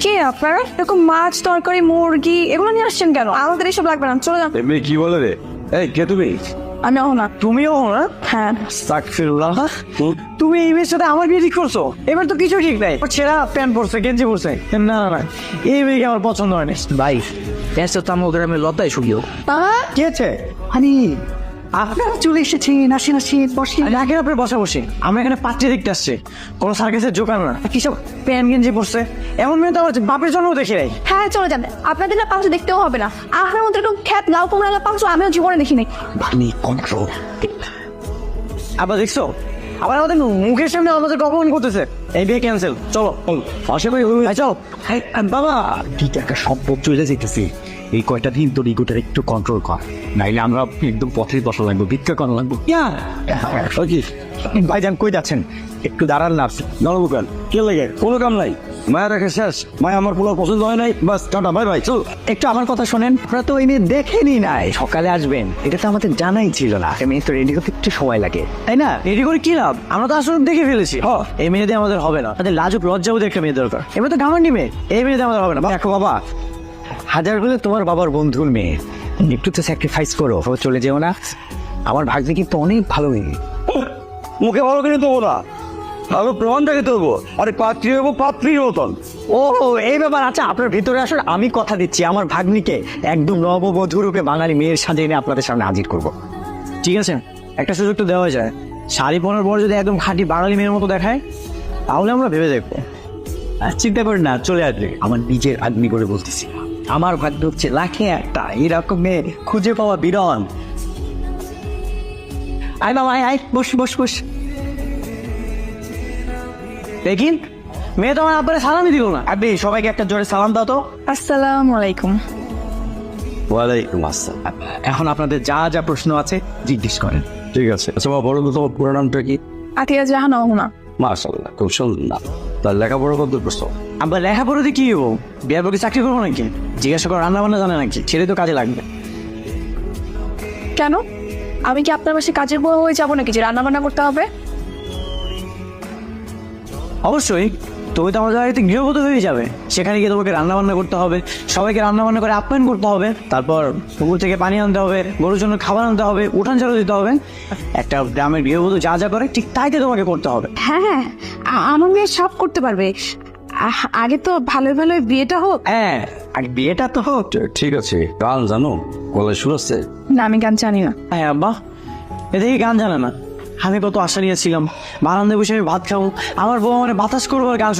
কে আপনারা এরকম মাছ তরকারি মুরগি এগুলো নিয়ে আসছেন কেন? আমাদের এসব লাগবে না, চলে যান। এমনি কি বলে রে? এই কে তুমি? আমি অহনা। তুমিও না? হ্যাঁ। আস্তাগফিরুল্লাহ। তুমি এই মেয়ের সাথে আমার বিয়ে ঠিক করছো? এবার তো কিছু ঠিক নাই। ওর ছেঁড়া প্যান্ট পরছে, গেঞ্জি পরছে। না না না, এই মেয়েকে আমার পছন্দ হয় না। ভাই এসে তো আমার গ্রামে লতায় শুকিও। কি আছে? আরে আপনারা চলে এসেছেন, আসেন আসেন বসেন। রাখেন আপনার বসা বসে। আমরা এখানে পাত্রী দেখতে আসছি, কোনো সার্কাসের জোকার না। কি সব প্যান্ট গেঞ্জি পরছে? এমন মেয়ে তো আমার বাপের জন্যও দেখি নাই। হ্যাঁ চলে যান, আপনাদের না পাঁচশো দেখতেও হবে না। আপনার মধ্যে এরকম খ্যাত লাউ পোমরা পাঁচশো আমিও জীবনে দেখি নাই। পানি কন্ট্রোল। আবার দেখছো, আবার আমাদের মুখের সামনে আমাদের অপমান করতেছে। এই বিয়ে ক্যান্সেল, চলো অসে চল। বাবা ঠিক একটা সম্পদ চলে যেতেছি, এই কয়টা দিন তোর ইগোটার একটু কন্ট্রোল কর, নাইলে আমরা একদম পথেই বসা লাগবো, ভিক্ষা করা লাগবো। ভাইজান কই যাচ্ছেন? একটু দাঁড়ান না। নরবুকান কে লাগে? কোনো কাম নাই, মায়ের রেখে শেষ। মায় আমার পোলাও পছন্দ হয় নাই, বাস টাটা বাই বাই, চল। একটু আমার কথা শোনেন, আপনারা তো এই মেয়ে দেখেনি নাই, সকালে আসবেন এটা তো আমাদের জানাই ছিল না। এই মেয়ে তো রেডি করতে একটু সময় লাগে, তাই না? রেডি করে কি লাভ? আমরা তো আসলে দেখে ফেলেছি। এই মেয়েদের আমাদের হবে না, তাদের লাজুক লজ্জাও একটা মেয়ে দরকার। এবার তো ঘামান্ডি মেয়ে, এই মেয়েদের আমাদের হবে না। দেখো বাবা, হাজার হলে তোমার বাবার বন্ধুর মেয়ে, একটু তো স্যাক্রিফাইস করো, ও চলে যেও না। আমার ভাগ্নে কিন্তু অনেক ভালো মেয়ে। মুখে ভালো করে দেবো না, আমি প্রমাণটাকে দেবো। আরে পাত্রী হবো, পাত্রীর মতন। ও এই ব্যাপার। আচ্ছা আপনার ভিতরে আসুন, আমি কথা দিচ্ছি আমার ভাগ্নিকে একদম নববধূ রূপে বাঙালি মেয়ের সাজে এনে আপনাদের সামনে হাজির করবো। ঠিক আছে, একটা সুযোগ তো দেওয়া যায়। শাড়ি পরার পর যদি একদম খাঁটি বাঙালি মেয়ের মতো দেখায়, তাহলে আমরা ভেবে দেখবো। চিন্তা করেন না, চলে আসবে। আমার নিজের আগ্নি করে বলতেছি, আমার ভাগ্য হচ্ছে লাখে একটা, এরকম মেয়ে খুঁজে পাওয়া বিরল। আয় বাবা আয় আয়, বস বস বস। দেখিন, মেয়ে তো আমার আব্বারে সালামই দিল না। আপনি সবাইকে একটা জোরে সালাম দাও তো। আসসালামু আলাইকুম। ওয়ালাইকুম আসসালাম। এখন আপনাদের যা যা প্রশ্ন আছে জিজ্ঞেস করেন। ঠিক আছে। আচ্ছা বাবা, বলো তো তোমার পুরো নামটা কি? আতিয়া জাহান অহনা। মাশাআল্লাহ, খুব সুন্দর নাম। তার লেখাপড়া কত করছো? আব্বা লেখাপড়াতে কি হবো? বিয়ের পরে চাকরি করবো নাকি? জিজ্ঞাসা করো, রান্না বান্না জানে নাকি? ছেলে তো কাজে লাগবে। কেন? আমি কি আপনার বাসায় কাজের বউ হয়ে যাবো নাকি যে রান্না বান্না করতে হবে? অবশ্যই, তুমি তো আমাদের বাড়িতে গৃহবধূ হয়ে যাবে। সেখানে গিয়ে তোমাকে রান্না বান্না করতে হবে, সবাইকে রান্না বান্না করে আপ্যায়ন করতে হবে, তারপর পুকুর থেকে পানি আনতে হবে, গরুর জন্য খাবার আনতে হবে, উঠান ঝাড়ু দিতে হবে। একটা গ্রামের গৃহবধূ যা যা করে ঠিক তাই তো তোমাকে করতে হবে। হ্যাঁ হ্যাঁ, আমার মেয়ে সব করতে পারবে। আগে তো ভালো ভালো বিয়েটা হোক। হ্যাঁ, আর বিয়েটা তো হোক। ঠিক আছে। গান জানো? গলায় সুর আছে? না, আমি গান জানি না। হ্যাঁ আব্বা, এদিকে গান জানে না। আমি কত আশা নিয়েছিলাম, বারান্দায় বসে আমি ভাত খাবো, আমার বউ আমার বাতাস করবো আর গান